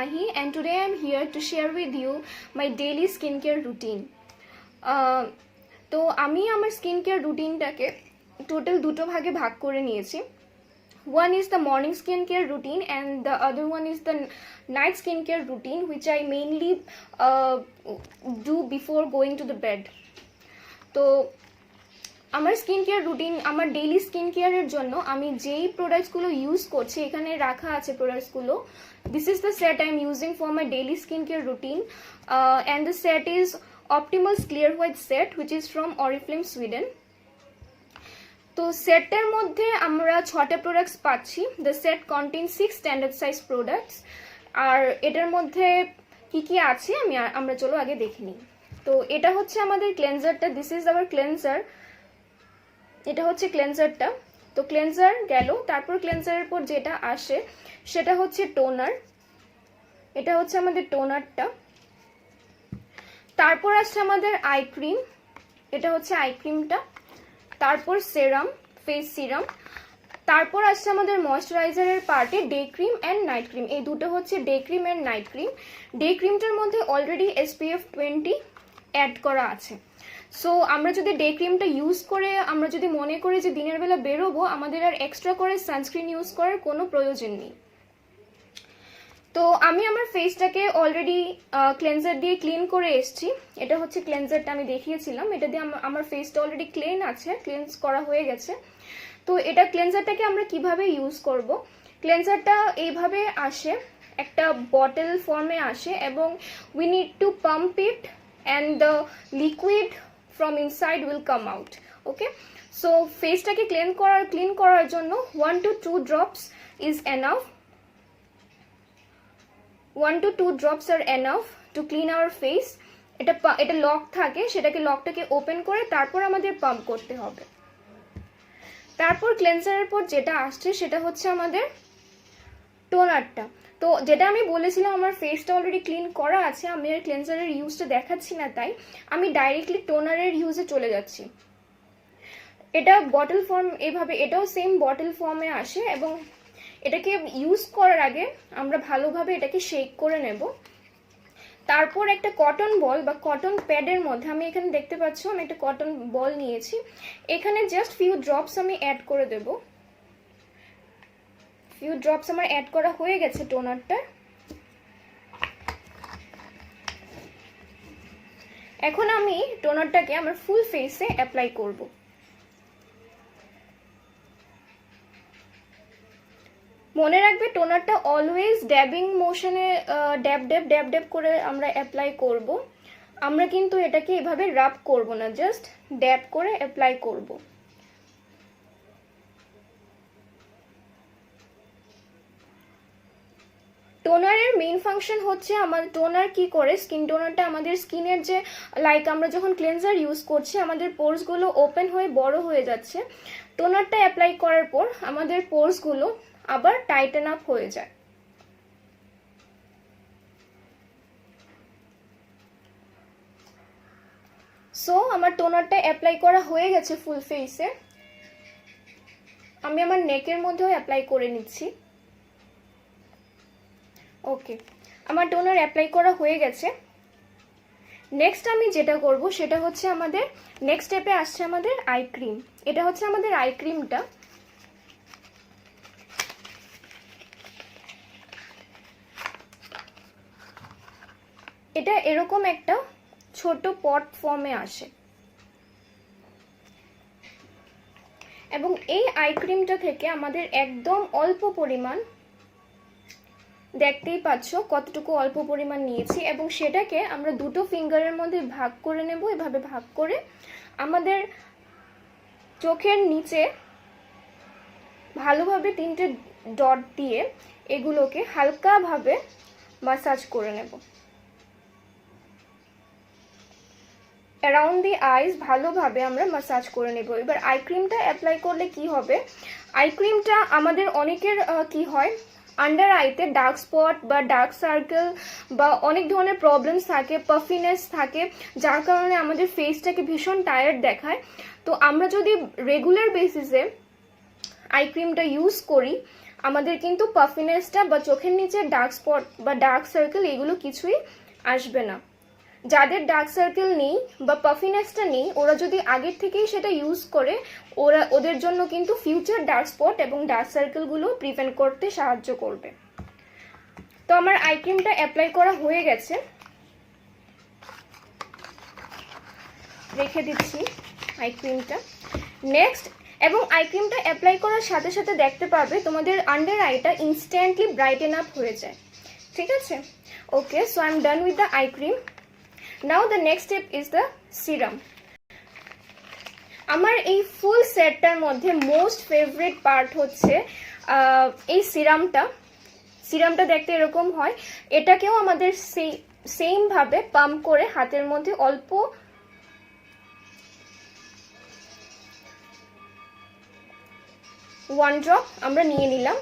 Mahi, and today I'm here to share with you my daily skincare routine. তো আমি আমার skin care রুটিনটাকে total দুটো ভাগে ভাগ করে নিয়েছি. One is the morning skincare routine and the other one is the night skincare routine, which I mainly do before going to the bed. তো আমার স্কিন কেয়ার রুটিন, আমার ডেইলি স্কিন কেয়ারের জন্য আমি যেই প্রোডাক্টসগুলো ইউজ করছি, এখানে রাখা আছে প্রোডাক্টসগুলো. This is the set I am using for my daily skin care routine, and the set is Optimals clear white set, which is from Oriflame Sweden. তো সেটটার মধ্যে আমরা 6টা প্রোডাক্টস পাচ্ছি. The set contain 6 standard size products. আর এটার মধ্যে কি কি আছে আমরা চলো আগে দেখে নিই. তো এটা হচ্ছে আমাদের ক্লেনজারটা. This is our cleanser. এটা হচ্ছে ক্লেনজারটা. তো ক্লেনজার গেল, তারপর ক্লেনজারের পর যেটা আসে সেটা হচ্ছে টোনার. এটা হচ্ছে আমাদের টোনারটা. তারপর আসছে আমাদের আই ক্রিম. এটা হচ্ছে আই ক্রিমটা. তারপর সেরাম, ফেস সিরাম. তারপর আসছে আমাদের ময়শ্চারাইজারের পার্টে day cream and night cream. এই দুটো হচ্ছে day cream and night cream. Day ক্রিমটার মধ্যে অলরেডি SPF 20 অ্যাড করা আছে. সো আমরা যদি ডে ক্রিমটা ইউজ করে আমরা যদি মনে করি যে দিনের বেলা বেরোবো, আমাদের আর এক্সট্রা করে সানস্ক্রিন ইউজ করার কোনো প্রয়োজন নেই. তো আমি আমার ফেসটাকে অলরেডি ক্লেনজার দিয়ে ক্লিন করে এসেছি. এটা হচ্ছে ক্লেনজারটা আমি দেখিয়েছিলাম. এটা দিয়ে আমার ফেসটা অলরেডি ক্লিন আছে, ক্লিনস করা হয়ে গেছে. তো এটা ক্লেনজারটাকে আমরা কিভাবে ইউজ করব. ক্লেনজারটা এইভাবে আসে, একটা বটল ফর্মে আসে, এবং we need to pump it and the liquid from inside will come out. Okay, so ফেসটাকে ক্লিন করার জন্য 1 to 2 drops is enough. 1 to 2 drops are enough to clean our face. এটা লক থাকে, সেটাকে লকটাকে ওপেন করে তারপর আমাদের পাম্প করতে হবে. তারপর ক্লেনজারের পর যেটা আসছে সেটা হচ্ছে আমাদের টোনারটা. তো যেটা আমি বলেছিলাম আমার ফেসটা অলরেডি ক্লিন করা আছে, আমি আর ক্লেনজারের ইউজটা দেখাচ্ছি না, তাই আমি ডাইরেক্টলি টোনারের ইউজে চলে যাচ্ছি. এটা বটল ফর্ম, এভাবে এটাও সেম বটল ফর্মে আসে, এবং এটাকে ইউজ করার আগে আমরা ভালোভাবে এটাকে শেক করে নেব. তারপর একটা কটন বল বা কটন প্যাডের মধ্যে, আমি এখানে দেখতে পাচ্ছ আমি একটা কটন বল নিয়েছি, এখানে জাস্ট ফিউ ড্রপস আমি অ্যাড করে দেবো. ফিউ ড্রপস আমার অ্যাড করা হয়ে গেছে টোনারটা. এখন আমি টোনারটাকে আমার ফুল ফেসে অ্যাপ্লাই করব. মনে রাখবে টোনারটা অলওয়েজ ড্যাবিং মোশনে ড্যাব ড্যাব করে আমরা অ্যাপ্লাই করব. আমরা কিন্তু এটাকে এভাবে রাব করব না, জাস্ট ড্যাব করে অ্যাপ্লাই করব. টোনারের মেইন ফাংশন হচ্ছে, আমাদের টোনার কি করে, স্কিন টোনারটা আমাদের স্কিনের যে আমরা যখন ক্লেনজার ইউজ করছি আমাদের পোরসগুলো ওপেন হয়ে বড় হয়ে যাচ্ছে. টোনারটা অ্যাপ্লাই করার পর আমাদের পোরসগুলো আবার টাইটেন আপ হয়ে যায়. সো আমার টোনারটা অ্যাপ্লাই করা হয়ে গেছে ফুল ফেসে. আমি আমার নেকের মধ্যেও অ্যাপ্লাই করে নিচ্ছি. ওকে, আমার টোনার অ্যাপ্লাই করা হয়ে গেছে. নেক্সট আমি যেটা করব সেটা হচ্ছে আমাদের নেক্সট স্টেপে আসছে আমাদের আই ক্রিম. এটা হচ্ছে আমাদের আই ক্রিমটা. এটা এরকম একটা ছোট পট ফর্মে আসে, এবং এই আই ক্রিমটা থেকে আমাদের একদম অল্প পরিমাণ, দেখতেই পাচ্ছ কতটুকু অল্প পরিমাণ নিয়েছি, এবং সেটাকে আমরা দুটো ফিঙ্গারের মধ্যে ভাগ করে নেব. এভাবে ভাগ করে আমাদের চোখের নিচে ভালোভাবে 3টে ডট দিয়ে এগুলোকে হালকাভাবে মাসাজ করে নেব. অ্যারাউন্ড দি আইস ভালোভাবে আমরা মাসাজ করে নেব. এবার আই ক্রিমটা অ্যাপ্লাই করলে কি হবে, আই ক্রিমটা আমাদের অনেকের কি হয়, আন্ডার আইতে ডার্ক স্পট বা ডার্ক সার্কেল বা অনেক ধরনের প্রবলেমস থাকে, পাফিনেস থাকে, যার কারণে আমাদের ফেসটাকে ভীষণ টায়ার্ড দেখায়. তো আমরা যদি রেগুলার বেসিসে আই ক্রিমটা ইউজ করি আমাদের কিন্তু পাফিনেসটা বা চোখের নিচে ডার্ক স্পট বা ডার্ক সার্কেল এগুলো কিছুই আসবে না। যাদের ডার্ক সার্কেল নেই বা পাফিনেসটা নেই, ওরা যদি আগের থেকেই সেটা ইউজ করে, ওদের জন্য কিন্তু ফিউচার ডার্ক স্পট এবং ডার্ক সার্কেলগুলো প্রিভেন্ট করতে সাহায্য করবে। তো আমার আই ক্রিমটা অ্যাপ্লাই করা হয়ে গেছে, রেখে দিচ্ছি আই ক্রিমটা। নেক্সট, এবং আই ক্রিমটা অ্যাপ্লাই করার সাথে সাথে দেখতে পারবে তোমাদের আন্ডার আইটা ইনস্ট্যান্টলি ব্রাইটেন আপ হয়ে যায়, ঠিক আছে? Okay, so I am done with the eye cream. Now the next step is the serum. আমার এই ফুল সেটটার মধ্যে মোস্ট ফেভারিট পার্ট হচ্ছে এই সিরামটা। সিরামটা দেখতে এরকম হয়, এটাকেও আমাদের সেম ভাবে পাম্প করে হাতের মধ্যে অল্প ওয়ান ড্রপ আমরা নিয়ে নিলাম।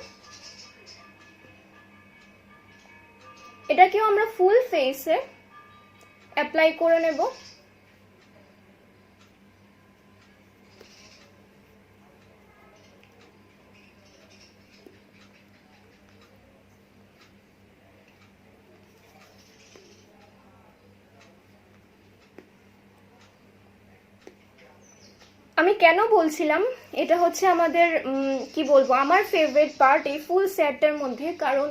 এটাকেও আমরা ফুল ফেসে অ্যাপ্লাই করে নেব। আমি কেন বলছিলাম এটা হচ্ছে আমাদের কি বলবো, আমার ফেভারিট পার্ট এই ফুল সেটটার মধ্যে, কারণ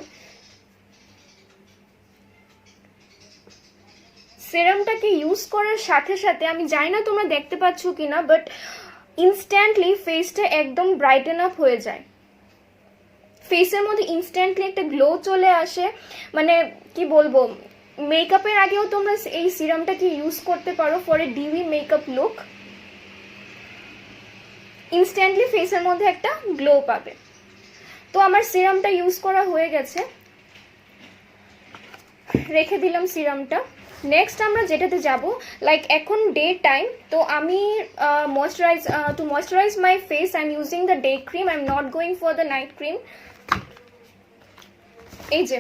সিরামটাকে ইউজ করার সাথে সাথে, আমি জানি না তোমরা দেখতে পাচ্ছ কিনা, বাট ইনস্ট্যান্টলি ফেসটা একদম ব্রাইটেন আপ হয়ে যায়। ফেসের মধ্যে ইনস্ট্যান্টলি একটা গ্লো চলে আসে। মানে কি বলবো, মেকআপের আগেও তোমরা এই সিরামটাকে ইউজ করতে পারো for a dewy makeup look. Instantly ফেসের মধ্যে একটা গ্লো পাবে। তো আমার সিরামটা ইউজ করা হয়ে গেছে, রেখে দিলাম সিরামটা। নেক্সট আমরা যেটাতে যাব, লাইক এখন ডে টাইম, তো আমি to moisturise my face I am using the day cream, I am not going for the night cream. এই যে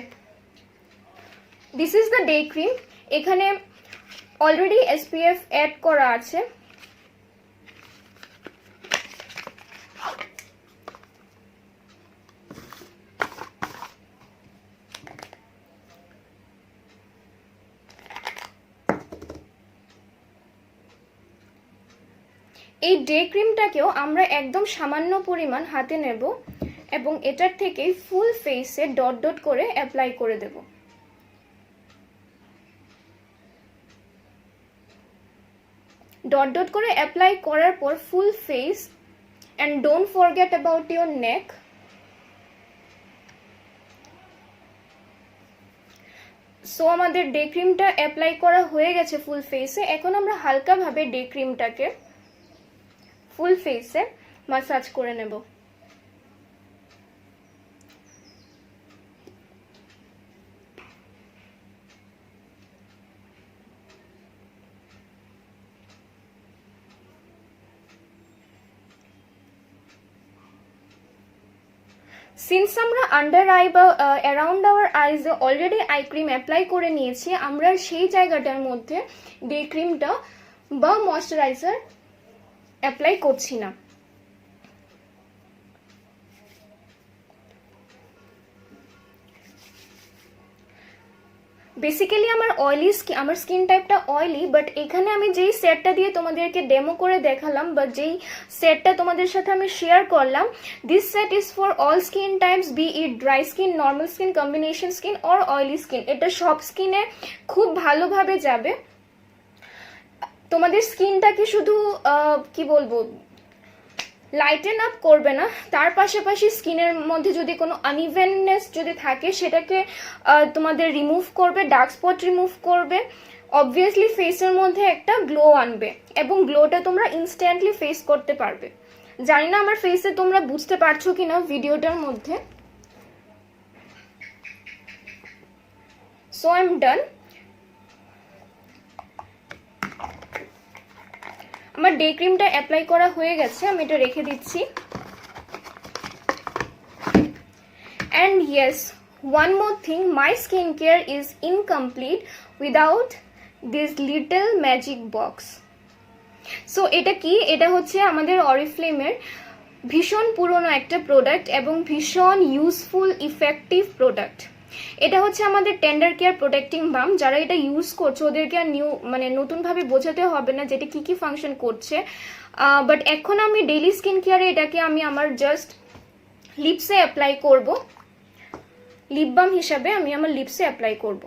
this is the day cream, এখানে অলরেডি SPF অ্যাড করা আছে। এই ডে ক্রিমটাকেও আমরা একদম সামান্য পরিমাণ হাতে নেব এবং এটার থেকে ফুল ফেসে ডট ডট করে অ্যাপ্লাই করে দেব। ডট ডট করে অ্যাপ্লাই করার পর full face, and don't forget about your neck. So আমাদের ডে ক্রিমটা অ্যাপ্লাই করা হয়ে গেছে ফুল ফেসে। এখন আমরা হালকাভাবে ডে ক্রিমটাকে ফুল ফেসে মাসাজ করে নেব। সিন্স আমরা আন্ডার আই বা around our eyes already eye cream apply করে নিয়েছি, আমরা সেই জায়গাটার মধ্যে ডে ক্রিমটা বা ময়শ্চারাইজার অ্যাপ্লাই করছি না। বেসিক্যালি আমার স্কিন টাইপটা অয়েলি, বাট এখানে আমি যেই সেটটা দিয়ে তোমাদেরকে ডেমো করে দেখালাম বা যেই সেটটা তোমাদের সাথে আমি শেয়ার করলাম, this set is for all skin types, be it dry skin, normal skin, combination skin or oily skin. এটা সব স্কিনে খুব ভালোভাবে যাবে। তোমাদের স্কিনটাকে শুধু কি বলবো লাইটেন আপ করবে না, তার পাশাপাশি স্কিনের মধ্যে যদি কোনো আনইভেননেস যদি থাকে সেটাকে তোমাদের রিমুভ করবে, ডার্ক স্পট রিমুভ করবে, অবভিয়াসলি ফেসের মধ্যে একটা গ্লো আনবে এবং গ্লোটা তোমরা ইনস্ট্যান্টলি ফেস করতে পারবে। জানি না আমার ফেসে তোমরা বুঝতে পারছো কিনা ভিডিওটার মধ্যে। সো আই এম ডান। আমার ডে ক্রিমটা অ্যাপ্লাই করা হয়ে গেছে, আমি এটা রেখে দিচ্ছি। And yes, one more thing, my skin care is incomplete without this little magic box. So এটা কি, এটা হচ্ছে আমাদের অরিফ্লেমের ভীষণ পুরনো একটা প্রোডাক্ট এবং ভীষণ ইউজফুল ইফেক্টিভ প্রোডাক্ট। এটা হচ্ছে আমাদের টেন্ডার কেয়ার প্রোটেক্টিং বাম। যারা এটা ইউজ করছে ওদেরকে আর নতুনভাবে বোঝাতে হবে না যেটা কি ফাংশন করছে। বাট এখন আমি ডেইলি স্কিন কেয়ারে এটাকে আমি আমার জাস্ট লিপসে অ্যাপ্লাই করব, লিপ বাম হিসাবে আমি আমার লিপসে অ্যাপ্লাই করব।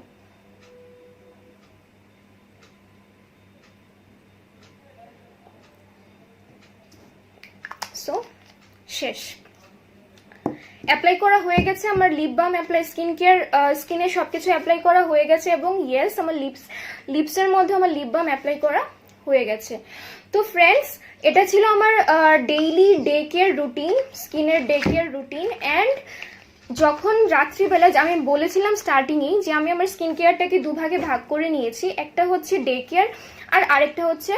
সো শেষ, অ্যাপ্লাই করা হয়ে গেছে আমার lip balm apply, skin care স্কিনে সবকিছু অ্যাপ্লাই করা হয়ে গেছে এবং ইয়েস আমার লিপসের মধ্যে আমার লিপ বাম অ্যাপ্লাই করা হয়ে গেছে। তো ফ্রেন্ডস, এটা ছিল আমার ডেইলি ডে কেয়ার রুটিন, স্কিনের ডে কেয়ার রুটিন। অ্যান্ড যখন রাত্রিবেলা আমি বলেছিলাম স্টার্টিংয়েই যে আমি আমার স্কিন কেয়ারটাকে দুভাগে ভাগ করে নিয়েছি, একটা হচ্ছে ডে কেয়ার আর আরেকটা হচ্ছে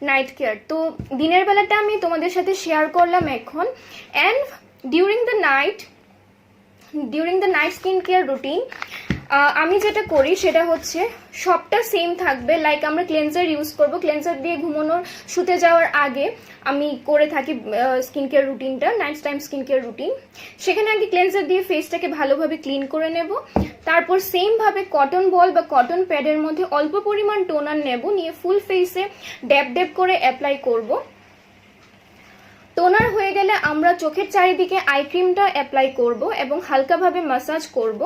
নাইট কেয়ার। তো দিনের বেলাটা আমি তোমাদের সাথে শেয়ার করলাম এখন। And during the night skin care routine আমি যেটা করি সেটা হচ্ছে সবটা সেম থাকবে। লাইক আমরা ক্লেন্সার ইউজ করব, ক্লেন্সার দিয়ে শুতে যাওয়ার আগে আমি করে থাকি স্কিন কেয়ার রুটিনটা, night time skin care routine. সেখানে আগে ক্লেন্সার দিয়ে ফেসটাকে ভালোভাবে ক্লিন করে নেব, তারপর সেমভাবে কটন বল বা কটন প্যাডের মধ্যে অল্প পরিমাণ টোনার নেব, নিয়ে ফুল ফেসে ড্যাব করে অ্যাপ্লাই করব। টোনার হয়ে গেলে আমরা চোখের চারিদিকে আই ক্রিমটা অ্যাপ্লাই করব এবং হালকাভাবে ম্যাসাজ করব।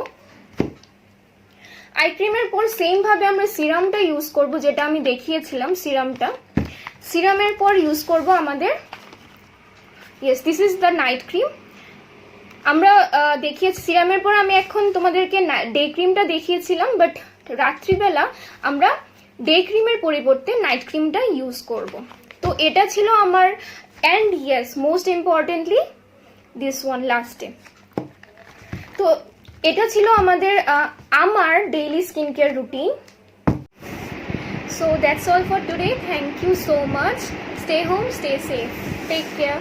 আই ক্রিমের পর সেম ভাবে আমরা সিরামটা ইউজ করব, যেটা আমি দেখিয়েছিলাম সিরামের পর ইউজ করব আমাদের yes this is the night cream. আমরা দেখিয়েছি সিরামের পর আমি এখন তোমাদেরকে ডে ক্রিমটা দেখিয়েছিলাম, বাট রাত্রিবেলা আমরা ডে ক্রিমের পরিবর্তে নাইট ক্রিমটা ইউজ করব। তো এটা ছিল আমার, and yes most importantly this one লাস্টে। তো এটা ছিল আমাদের আমার daily skin care routine. So that's all for today. Thank you so much. Stay home, stay safe, take care.